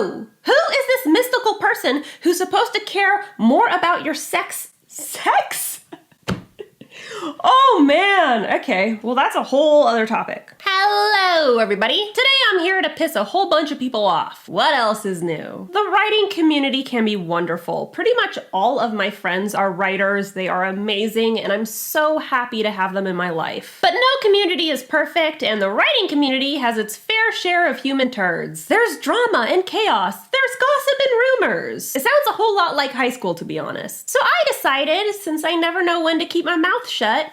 Who? Who is this mystical person who's supposed to care more about your sex? Oh man, okay, well that's a whole other topic. Hello everybody! Today I'm here to piss a whole bunch of people off. What else is new? The writing community can be wonderful. Pretty much all of my friends are writers, they are amazing, and I'm so happy to have them in my life. But no community is perfect, and the writing community has its fair share of human turds. There's drama and chaos, there's gossip and rumors. It sounds a whole lot like high school, to be honest. So I decided, since I never know when to keep my mouth shut,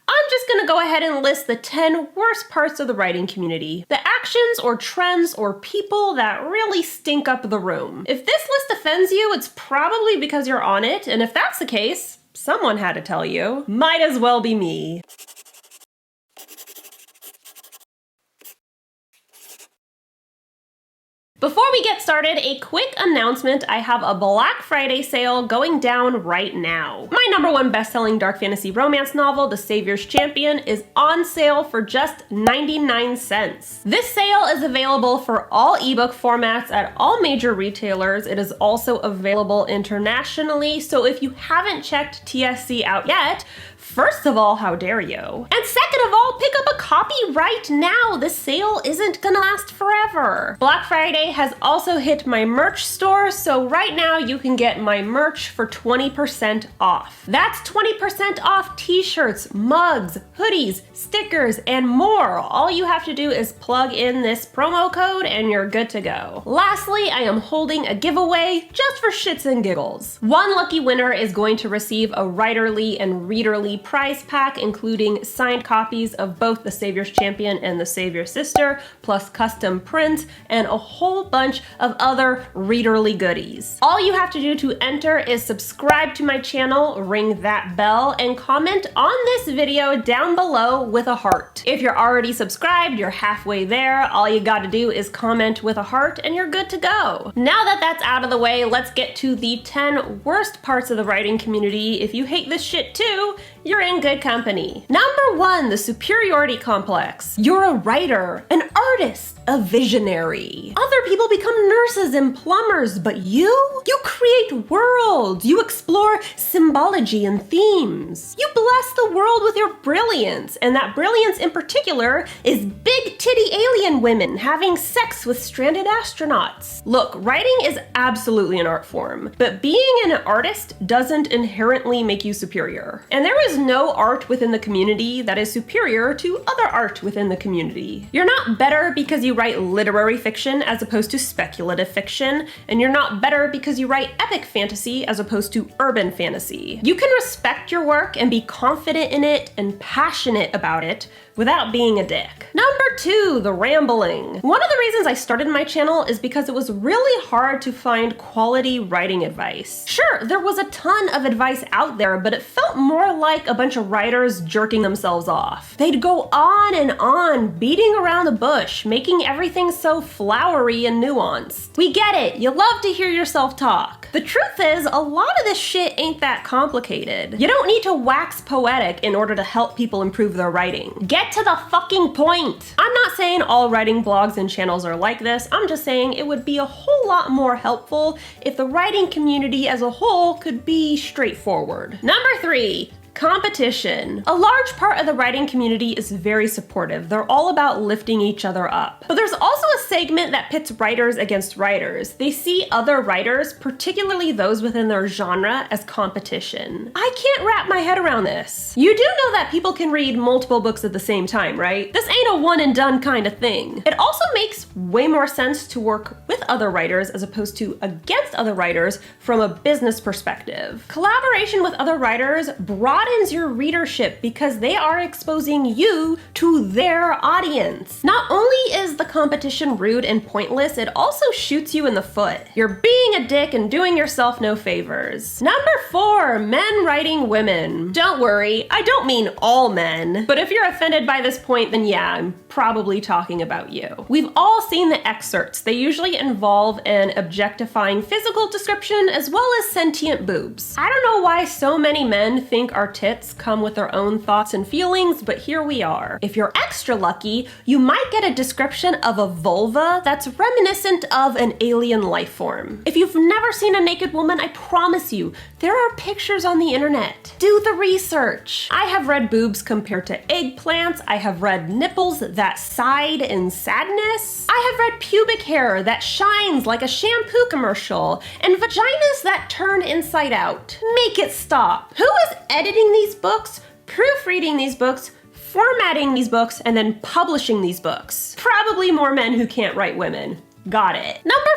I'm just gonna go ahead and list the 10 worst parts of the writing community. The actions or trends or people that really stink up the room. If this list offends you, it's probably because you're on it, and if that's the case, someone had to tell you. Might as well be me. Before we get started, a quick announcement. I have a Black Friday sale going down right now. My #1 best-selling dark fantasy romance novel, The Savior's Champion, is on sale for just 99 cents. This sale is available for all ebook formats at all major retailers. It is also available internationally, so if you haven't checked TSC out yet, first of all, how dare you? And second of all, pick up a copy right now. This sale isn't gonna last forever. Black Friday has also hit my merch store, so right now you can get my merch for 20% off. That's 20% off t-shirts, mugs, hoodies, stickers, and more. All you have to do is plug in this promo code and you're good to go. Lastly, I am holding a giveaway just for shits and giggles. One lucky winner is going to receive a writerly and readerly prize pack, including signed copies of both The Savior's Champion and The Savior's Sister, plus custom prints, and a whole bunch of other readerly goodies. All you have to do to enter is subscribe to my channel, ring that bell, and comment on this video down below with a heart. If you're already subscribed, you're halfway there. All you gotta do is comment with a heart and you're good to go. Now that that's out of the way, let's get to the 10 worst parts of the writing community. If you hate this shit too, you're in good company. #1, the superiority complex. You're a writer, an artist, a visionary. Other people become nurses and plumbers, but you create worlds. You explore symbology and themes. You bless the world with your brilliance, and that brilliance in particular is big titty alien women having sex with stranded astronauts. Look, writing is absolutely an art form, but being an artist doesn't inherently make you superior. And there is no art within the community that is superior to other art within the community. You're not better because you write literary fiction as opposed to speculative fiction, and you're not better because you write epic fantasy as opposed to urban fantasy. You can respect your work and be confident in it and passionate about it without being a dick. #2, the rambling. One of the reasons I started my channel is because it was really hard to find quality writing advice. Sure, there was a ton of advice out there, but it felt more like a bunch of writers jerking themselves off. They'd go on, beating around the bush, making everything so flowery and nuanced. We get it, you love to hear yourself talk. The truth is, a lot of this shit ain't that complicated. You don't need to wax poetic in order to help people improve their writing. Get to the fucking point. I'm not saying all writing blogs and channels are like this. I'm just saying it would be a whole lot more helpful if the writing community as a whole could be straightforward. #3, competition. A large part of the writing community is very supportive. They're all about lifting each other up. But there's also a segment that pits writers against writers. They see other writers, particularly those within their genre, as competition. I can't wrap my head around this. You do know that people can read multiple books at the same time, right? This ain't a one and done kind of thing. It also makes way more sense to work with other writers as opposed to against other writers from a business perspective. Collaboration with other writers broadens your readership because they are exposing you to their audience. Not only is the competition rude and pointless, it also shoots you in the foot. You're being a dick and doing yourself no favors. #4, men writing women. Don't worry, I don't mean all men, but if you're offended by this point, then yeah, I'm probably talking about you. We've all seen the excerpts. They usually involve an objectifying physical description as well as sentient boobs. I don't know why so many men think our tits come with their own thoughts and feelings, but here we are. If you're extra lucky, you might get a description of a vulva that's reminiscent of an alien life form. If you've never seen a naked woman, I promise you, there are pictures on the internet. Do the research. I have read boobs compared to eggplants. I have read nipples that sighed in sadness. I have read pubic hair that shines like a shampoo commercial, and vaginas that turn inside out. Make it stop. Who is editing these books, proofreading these books, formatting these books, and then publishing these books? Probably more men who can't write women. Got it. Number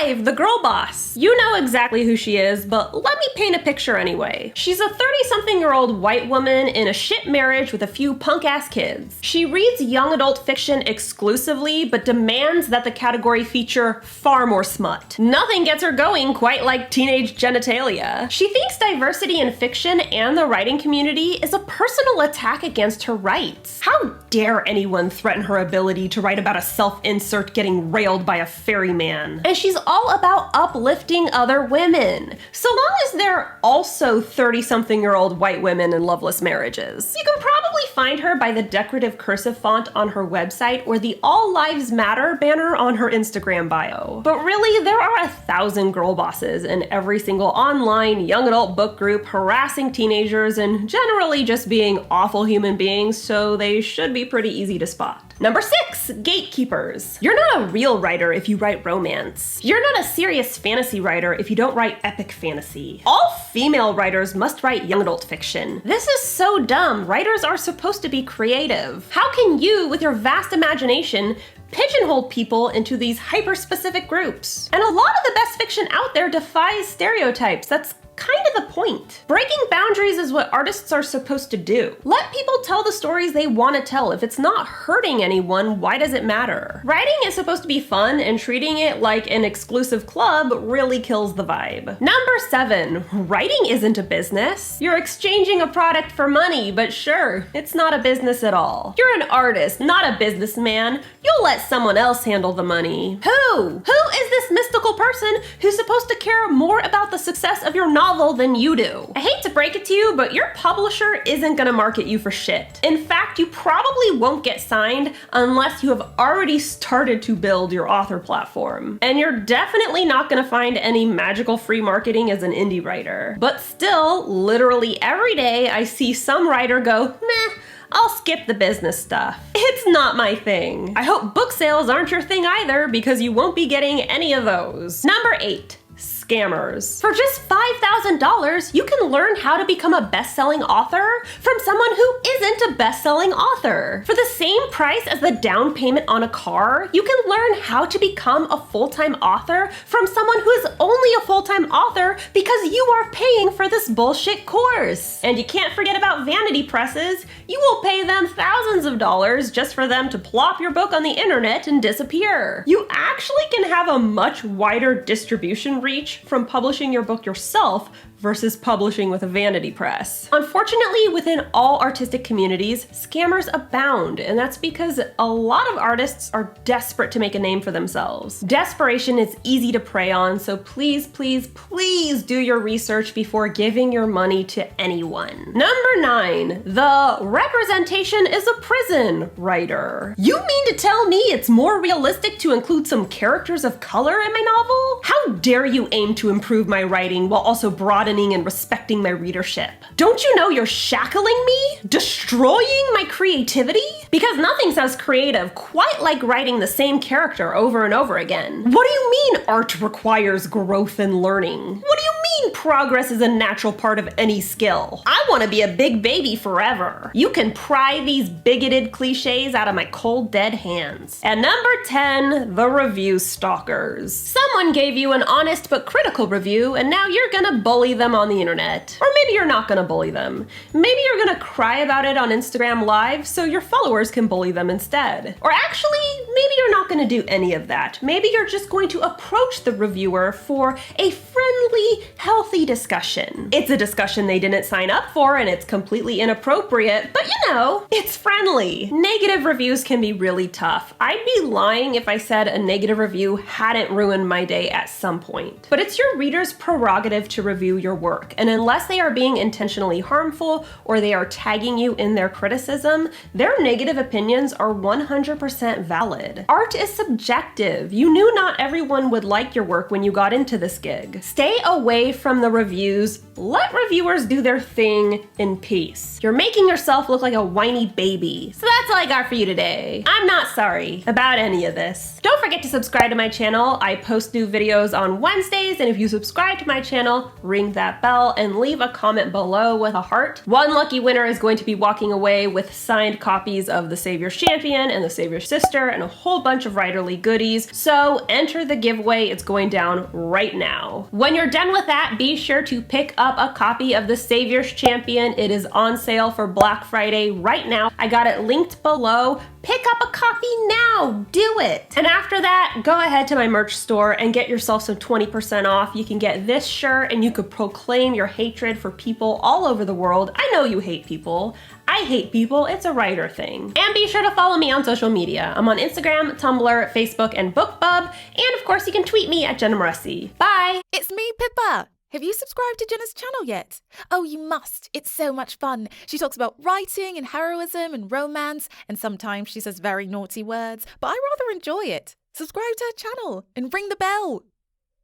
5, the girl boss. You know exactly who she is, but let me paint a picture anyway. She's a 30-something-year-old white woman in a shit marriage with a few punk-ass kids. She reads young adult fiction exclusively, but demands that the category feature far more smut. Nothing gets her going quite like teenage genitalia. She thinks diversity in fiction and the writing community is a personal attack against her rights. How dare anyone threaten her ability to write about a self-insert getting railed by a ferryman? And she's all about uplifting other women, so long as they're also 30-something-year-old white women in loveless marriages. You can probably find her by the decorative cursive font on her website or the All Lives Matter banner on her Instagram bio. But really, there are 1,000 girl bosses in every single online young adult book group harassing teenagers and generally just being awful human beings, so they should be pretty easy to spot. Number 6, gatekeepers. You're not a real writer if you write romance. You're not a serious fantasy writer if you don't write epic fantasy. All female writers must write young adult fiction. This is so dumb. Writers are supposed to be creative. How can you, with your vast imagination, pigeonhole people into these hyper-specific groups? And a lot of the best fiction out there defies stereotypes. That's kind of the point. Breaking boundaries is what artists are supposed to do. Let people tell the stories they want to tell. If it's not hurting anyone, why does it matter? Writing is supposed to be fun, and treating it like an exclusive club really kills the vibe. Number 7, writing isn't a business. You're exchanging a product for money, but sure, it's not a business at all. You're an artist, not a businessman. You'll let someone else handle the money. Who is this mystical person who's supposed to care more about the success of your novel than you do? I hate to break it to you, but your publisher isn't gonna market you for shit. In fact, you probably won't get signed unless you have already started to build your author platform. And you're definitely not gonna find any magical free marketing as an indie writer. But still, literally every day I see some writer go, meh, I'll skip the business stuff. It's not my thing. I hope book sales aren't your thing either, because you won't be getting any of those. Number 8, scammers. For just $5,000, you can learn how to become a best-selling author from someone who isn't a best-selling author. For the same price as the down payment on a car, you can learn how to become a full-time author from someone who is only a full-time author because you are paying for this bullshit course. And you can't forget about vanity presses. You will pay them thousands of dollars just for them to plop your book on the internet and disappear. You actually can have a much wider distribution reach from publishing your book yourself versus publishing with a vanity press. Unfortunately, within all artistic communities, scammers abound, and that's because a lot of artists are desperate to make a name for themselves. Desperation is easy to prey on, so please, please, please do your research before giving your money to anyone. Number 9, the representation is a prison writer. You mean to tell me it's more realistic to include some characters of color in my novel? How dare you aim to improve my writing while also broadening and respecting my readership? Don't you know you're shackling me? Destroying my creativity? Because nothing sounds creative quite like writing the same character over and over again. What do you mean art requires growth and learning? What do you mean progress is a natural part of any skill? I want to be a big baby forever. You can pry these bigoted cliches out of my cold, dead hands. And number 10, the review stalkers. Someone gave you an honest but critical review, and now you're gonna bully them on the internet. Or maybe you're not gonna bully them. Maybe you're gonna cry about it on Instagram Live so your followers can bully them instead. Or actually, maybe you're not gonna do any of that. Maybe you're just going to approach the reviewer for a friendly, healthy healthy discussion. It's a discussion they didn't sign up for and it's completely inappropriate, but you know, it's friendly. Negative reviews can be really tough. I'd be lying if I said a negative review hadn't ruined my day at some point. But it's your reader's prerogative to review your work, and unless they are being intentionally harmful or they are tagging you in their criticism, their negative opinions are 100% valid. Art is subjective. You knew not everyone would like your work when you got into this gig. Stay away from the reviews. Let reviewers do their thing in peace. You're making yourself look like a whiny baby. So that's all I got for you today. I'm not sorry about any of this. Don't forget to subscribe to my channel. I post new videos on Wednesdays, and if you subscribe to my channel, ring that bell and leave a comment below with a heart. One lucky winner is going to be walking away with signed copies of The Savior's Champion and The Savior's Sister and a whole bunch of writerly goodies. So enter the giveaway. It's going down right now. When you're done with that, be sure to pick up a copy of The Savior's Champion. It is on sale for Black Friday right now. I got it linked below. Pick up a copy now, do it. And after that, go ahead to my merch store and get yourself some 20% off. You can get this shirt and you could proclaim your hatred for people all over the world. I know you hate people. I hate people, it's a writer thing. And be sure to follow me on social media. I'm on Instagram, Tumblr, Facebook, and BookBub. And of course, you can tweet me at Jenna Moreci. Bye. It's me, Pippa. Have you subscribed to Jenna's channel yet? Oh, you must. It's so much fun. She talks about writing and heroism and romance, and sometimes she says very naughty words, but I rather enjoy it. Subscribe to her channel and ring the bell.